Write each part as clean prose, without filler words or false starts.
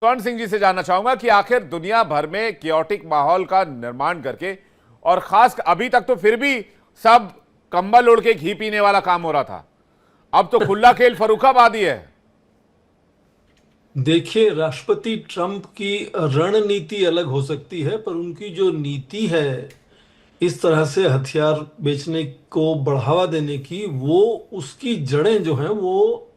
स्वर्ण सिंह जी से जानना चाहूंगा कि आखिर दुनिया भर में कियोटिक माहौल का निर्माण करके, और खास अभी तक तो फिर भी सब कंबल ओढ़ के घी पीने वाला काम हो रहा था, अब तो खुला खेल फर्रुखाबादी है। देखिए, राष्ट्रपति ट्रंप की रणनीति अलग हो सकती है, पर उनकी जो नीति है इस तरह से हथियार बेचने को बढ़ावा देने की, वो उसकी जड़ें जो हैं वो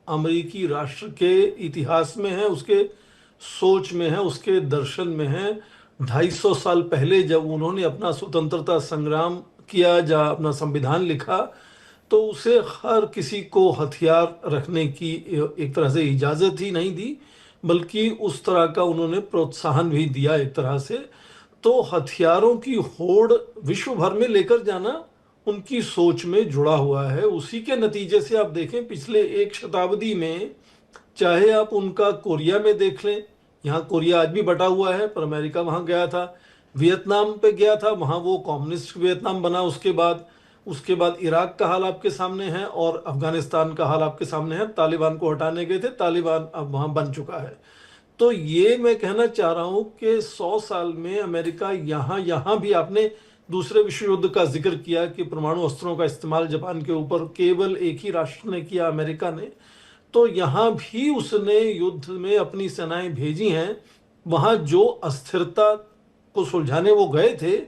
अमेरिकी राष्ट्र के इतिहास में है, उसके सोच में है, उसके दर्शन में है। 250 साल पहले जब उन्होंने अपना स्वतंत्रता संग्राम किया, जब अपना संविधान लिखा, तो उसे हर किसी को हथियार रखने की एक तरह से इजाजत ही नहीं दी, बल्कि उस तरह का उन्होंने प्रोत्साहन भी दिया एक तरह से। तो हथियारों की होड़ विश्व भर में लेकर जाना उनकी सोच में जुड़ा हुआ है। उसी के नतीजे से आप देखें, पिछले एक शताब्दी में, चाहे आप उनका कोरिया में देख लें, यहाँ कोरिया आज भी बटा हुआ है पर अमेरिका वहाँ गया था। वियतनाम पे गया था, वहाँ वो कम्युनिस्ट वियतनाम बना। उसके बाद इराक का हाल आपके सामने है, और अफगानिस्तान का हाल आपके सामने है। तालिबान को हटाने गए थे, तालिबान अब वहाँ बन चुका है। तो ये मैं कहना चाह रहा हूँ कि 100 साल में अमेरिका यहाँ यहाँ भी, आपने दूसरे विश्व युद्ध का जिक्र किया कि परमाणु अस्त्रों का इस्तेमाल जापान के ऊपर केवल एक ही राष्ट्र ने किया, अमेरिका ने। तो यहाँ भी उसने युद्ध में अपनी सेनाएं भेजी हैं। वहां जो अस्थिरता को सुलझाने वो गए थे,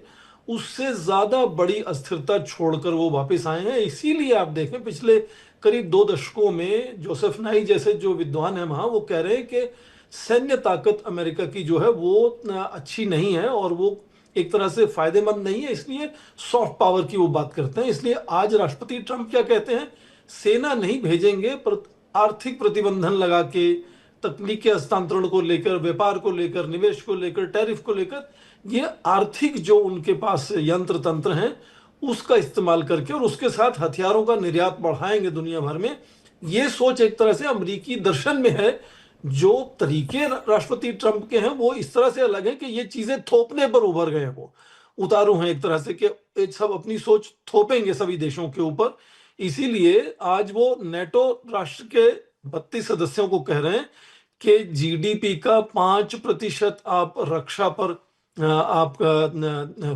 उससे ज्यादा बड़ी अस्थिरता छोड़कर वो वापस आए हैं। इसीलिए आप देखें, पिछले करीब 2 दशकों में जोसेफ नाई जैसे जो विद्वान हैं वहां, वो कह रहे हैं कि सैन्य ताकत अमेरिका की जो है वो अच्छी नहीं है, और वो एक तरह से फायदेमंद नहीं है। इसलिए सॉफ्ट पावर की वो बात करते हैं। इसलिए आज राष्ट्रपति ट्रंप क्या कहते हैं, सेना नहीं भेजेंगे, पर आर्थिक प्रतिबंधन लगा के, तकनीकी हस्तांतरण को लेकर, व्यापार को लेकर, निवेश को लेकर, टैरिफ को लेकर, ये आर्थिक जो उनके पास यंत्र तंत्र हैं उसका इस्तेमाल करके, और उसके साथ हथियारों का निर्यात बढ़ाएंगे दुनिया भर में। ये सोच एक तरह से अमेरिकी दर्शन में है। जो तरीके राष्ट्रपति ट्रंप के हैं वो इस तरह से अलग है कि ये चीजें थोपने पर उभर गए हैं, वो उतारू हैं एक तरह से, कि एक सब अपनी सोच थोपेंगे सभी देशों के ऊपर। इसीलिए आज वो नेटो राष्ट्र के 32 सदस्यों को कह रहे हैं कि जीडीपी का 5% आप रक्षा पर आप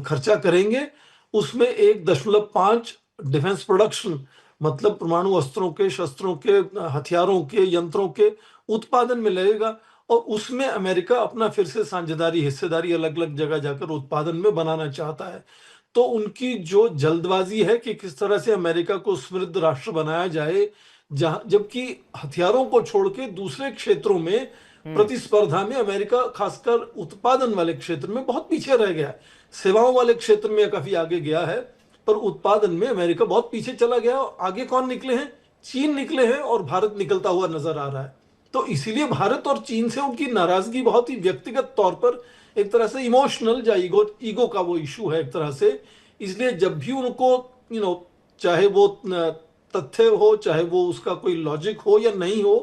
खर्चा करेंगे, उसमें 1.5 डिफेंस प्रोडक्शन, मतलब परमाणु अस्त्रों के, शस्त्रों के, हथियारों के, यंत्रों के उत्पादन में लगेगा। और उसमें अमेरिका अपना फिर से साझेदारी, हिस्सेदारी अलग अलग जगह जाकर उत्पादन में बनाना चाहता है। तो उनकी जो जल्दबाजी है कि किस तरह से अमेरिका को समृद्ध राष्ट्र बनाया जाए, जहां जबकि हथियारों को छोड़ के दूसरे क्षेत्रों में प्रतिस्पर्धा में अमेरिका, खासकर उत्पादन वाले क्षेत्र में, बहुत पीछे रह गया है। सेवाओं वाले क्षेत्र में काफी आगे गया है, पर उत्पादन में अमेरिका बहुत पीछे चला गया। आगे कौन निकले हैं? चीन निकले हैं, और भारत निकलता हुआ नजर आ रहा है। तो इसीलिए भारत और चीन से उनकी नाराजगी बहुत ही व्यक्तिगत तौर पर, एक तरह से इमोशनल, या ईगो का वो इशू है एक तरह से। इसलिए जब भी उनको, चाहे वो तथ्य हो, चाहे वो उसका कोई लॉजिक हो या नहीं हो,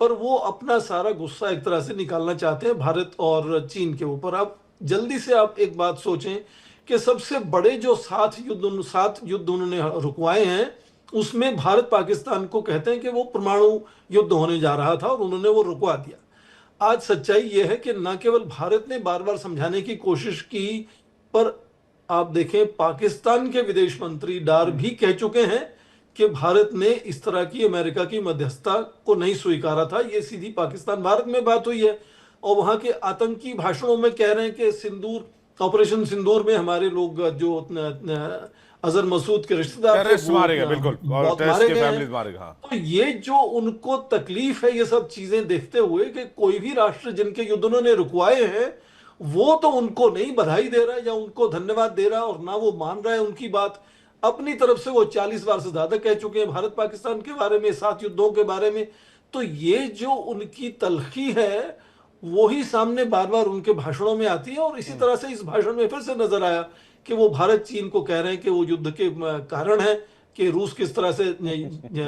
पर वो अपना सारा गुस्सा एक तरह से निकालना चाहते हैं भारत और चीन के ऊपर। अब जल्दी से आप एक बात सोचें कि सबसे बड़े जो 7 युद्ध उन्होंने रुकवाए हैं, उसमें भारत पाकिस्तान को कहते हैं कि वो परमाणु युद्ध होने जा रहा था, और उन्होंने वो रुकवा दिया। आज सच्चाई यह है कि न केवल भारत ने बार बार समझाने की कोशिश की, पर आप देखें, पाकिस्तान के विदेश मंत्री डार भी कह चुके हैं कि भारत ने इस तरह की अमेरिका की मध्यस्थता को नहीं स्वीकारा था। ये सीधी पाकिस्तान भारत में बात हुई है। और वहां के आतंकी भाषणों में कह रहे हैं कि सिंदूर, ऑपरेशन सिंदूर में हमारे लोग, जो अजहर मसूद के रिश्तेदार थे, टेररिस्ट वो मारे गए, बिल्कुल, और बहुत टेररिस्ट मारे के गए हैं। फैमिलीज मारे गए, हाँ। तो ये जो उनको तकलीफ है, ये सब चीजें देखते हुए कि कोई भी राष्ट्र जिनके युद्ध उन्होंने रुकवाए हैं, वो तो उनको नहीं बधाई दे रहा है या उनको धन्यवाद दे रहा है, और ना वो मान रहा है उनकी बात। अपनी तरफ से वो 40 बार से ज्यादा कह चुके हैं भारत पाकिस्तान के बारे में, 7 युद्धों के बारे में। तो ये जो उनकी तलखी है, वो ही सामने बार बार उनके भाषणों में आती है। और इसी तरह से इस भाषण में फिर से नजर आया कि वो भारत चीन को कह रहे हैं कि वो युद्ध के कारण है, कि रूस किस तरह से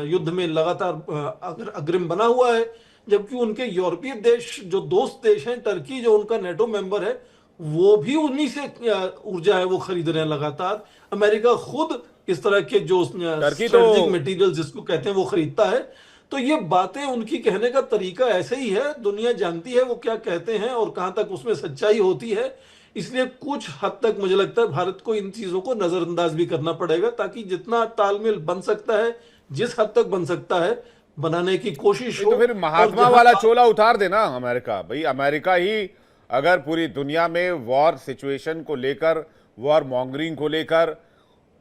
युद्ध में लगातार अग्रिम बना हुआ है, जबकि उनके यूरोपीय देश, जो दोस्त देश हैं, टर्की जो उनका नेटो मेंबर है, वो भी उन्हीं से ऊर्जा है वो खरीद रहे हैं लगातार। अमेरिका खुद इस तरह के जो टर्की तो स्ट्रेटेजिक मटेरियल जिसको कहते हैं वो खरीदता है। तो ये बातें, उनकी कहने का तरीका ऐसे ही है, दुनिया जानती है वो क्या कहते हैं और कहां तक उसमें सच्चाई होती है। इसलिए कुछ हद तक मुझे लगता है भारत को इन चीजों को नजरअंदाज भी करना पड़ेगा, ताकि जितना तालमेल बन सकता है, जिस हद तक बन सकता है, बनाने की कोशिश नहीं हो। तो फिर और महात्मा जहां वाला चोला उतार देना अमेरिका। भाई अमेरिका ही अगर पूरी दुनिया में वॉर सिचुएशन को लेकर, वॉर मॉन्गरिंग को लेकर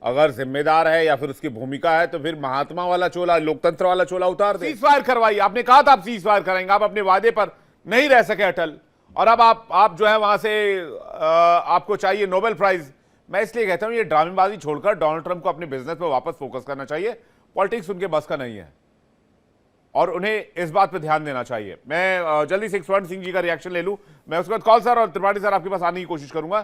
अगर जिम्मेदार है या फिर उसकी भूमिका है, तो फिर महात्मा वाला चोला, लोकतंत्र वाला चोला उतार दे। सीज फायर करवाइए, आपने कहा था आप सीज फायर करेंगे, आप अपने वादे पर नहीं रह सके अटल, और अब आप जो है वहां से आपको चाहिए नोबेल प्राइज। मैं इसलिए कहता हूं ये ड्रामेबाजी छोड़कर डोनाल्ड ट्रंप को अपने बिजनेस पर वापस फोकस करना चाहिए। पॉलिटिक्स उनके बस का नहीं है और उन्हें इस बात पर ध्यान देना चाहिए। मैं जल्दी से स्वर्ण सिंह जी का रिएक्शन ले लूं, मैं उसके बाद कॉल सर और त्रिपाठी सर आपके पास आने की कोशिश करूंगा।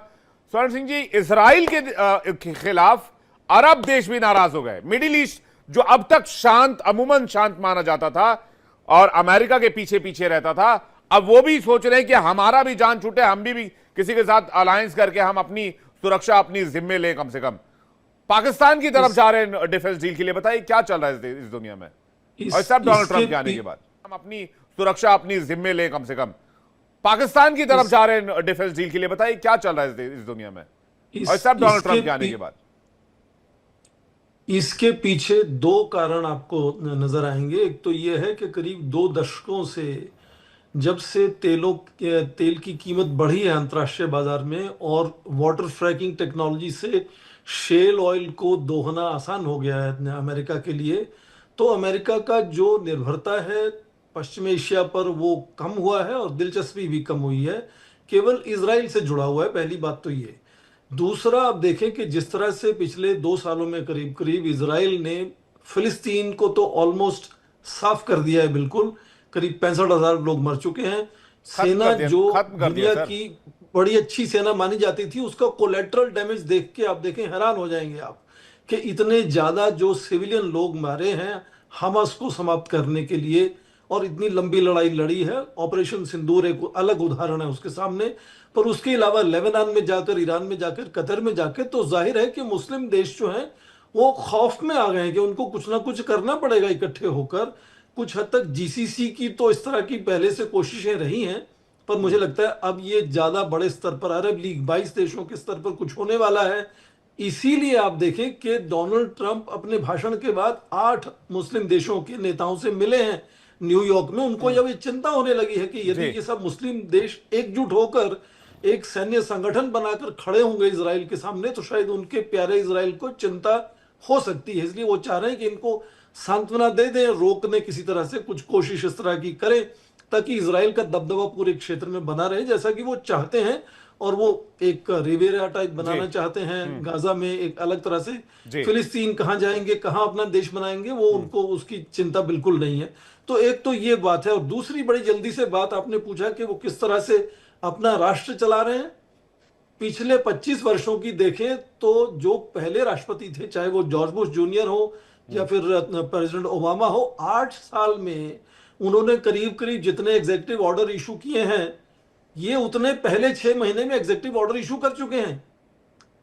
स्वर्ण सिंह जी, इजराइल के खिलाफ अरब देश भी नाराज हो गए। मिडिल ईस्ट जो अब तक शांत, अमूमन शांत माना जाता था और अमेरिका के पीछे पीछे रहता था, अब वो भी सोच रहे हैं कि हमारा भी जान छूटे, हम भी किसी के साथ अलायंस करके हम अपनी सुरक्षा अपनी जिम्मे लें। कम से कम पाकिस्तान की तरफ जा रहे हैं डिफेंस डील के लिए। बताइए क्या चल रहा है इस दुनिया में, और सब डोनाल्ड ट्रंप के आने के बाद हम अपनी सुरक्षा अपनी जिम्मे लें। कम से कम पाकिस्तान की तरफ जा रहे हैं डिफेंस डील के लिए। बताइए क्या चल रहा है इस दुनिया में, और सब डोनाल्ड ट्रंप के आने के बाद। इसके पीछे दो कारण आपको नजर आएंगे। एक तो यह है कि करीब 2 दशकों से, जब से तेल की कीमत बढ़ी है अंतर्राष्ट्रीय बाजार में और वाटर फ्रैकिंग टेक्नोलॉजी से शेल ऑयल को दोहना आसान हो गया है अमेरिका के लिए, तो अमेरिका का जो निर्भरता है पश्चिम एशिया पर वो कम हुआ है और दिलचस्पी भी कम हुई है, केवल इजराइल से जुड़ा हुआ है। पहली बात तो ये। दूसरा, आप देखें कि जिस तरह से पिछले 2 सालों में करीब करीब इजराइल ने फिलिस्तीन को तो ऑलमोस्ट साफ कर दिया है बिल्कुल। करीब 65,000 लोग मर चुके हैं। सेना जो खत्म कर दिया दुनिया सर। की बड़ी अच्छी सेना मानी जाती थी, उसका कोलेट्रल डैमेज देख के आप देखें, हैरान हो जाएंगे आप कि इतने ज्यादा जो सिविलियन लोग मारे हैं हमास को समाप्त करने के लिए, और इतनी लंबी लड़ाई लड़ी है। ऑपरेशन सिंदूर एक अलग उदाहरण है उसके सामने। पर उसके अलावा लेबनान में जाकर, ईरान में जाकर, कतर में जाकर, तो जाहिर है कि मुस्लिम देश जो हैं वो खौफ में आ गए हैं कि उनको कुछ ना कुछ करना पड़ेगा इकट्ठे होकर। कुछ हद तक जीसीसी की तो इस तरह की पहले से कोशिशें रही हैं, पर मुझे लगता है अब ये ज्यादा बड़े स्तर पर, अरब लीग 22 देशों के स्तर पर कुछ होने वाला है। इसीलिए आप देखें कि डोनाल्ड ट्रंप अपने भाषण के बाद 8 मुस्लिम देशों के नेताओं से मिले हैं न्यूयॉर्क में। उनको जब ये चिंता होने लगी है कि यदि ये सब मुस्लिम देश एकजुट होकर एक सैन्य संगठन बनाकर खड़े होंगे इजराइल के सामने, तो शायद उनके प्यारे इजराइल को चिंता हो सकती है। इसलिए वो चाह रहे हैं कि इनको सांत्वना दे दें, रोकने किसी तरह से कुछ कोशिश इस तरह की करें, ताकि इजराइल का दबदबा पूरे क्षेत्र में बना रहे जैसा कि वो चाहते हैं। और वो एक रिवेरा टाइप बनाना चाहते हैं गाजा में, एक अलग तरह से। फिलिस्तीन कहाँ जाएंगे, कहाँ अपना देश बनाएंगे, वो उनको उसकी चिंता बिल्कुल नहीं है। तो एक तो ये बात है। और दूसरी बड़ी जल्दी से बात आपने पूछा कि वो किस तरह से अपना राष्ट्र चला रहे हैं। पिछले 25 वर्षों की देखें तो जो पहले राष्ट्रपति थे, चाहे वो जॉर्ज बुश जूनियर हो या फिर प्रेसिडेंट ओबामा हो, 8 साल में उन्होंने करीब करीब जितने एग्जीक्यूटिव ऑर्डर इशू किए हैं, ये उतने पहले 6 महीने में एग्जीक्यूटिव ऑर्डर इशू कर चुके हैं।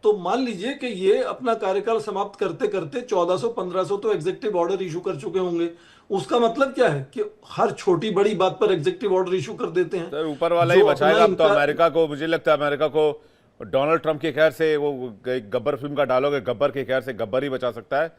तो मान लीजिए कि ये अपना कार्यकाल समाप्त करते करते 1400-1500 तो एग्जीक्यूटिव ऑर्डर इशू कर चुके होंगे। उसका मतलब क्या है कि हर छोटी बड़ी बात पर एग्जीक्यूटिव ऑर्डर इशू कर देते हैं। सर ऊपर वाला ही बचाएगा अब तो अमेरिका को। मुझे लगता है अमेरिका को डोनाल्ड ट्रंप के खैर से, वो गब्बर फिल्म का डायलॉग है, गब्बर के खैर से गब्बर ही बचा सकता है।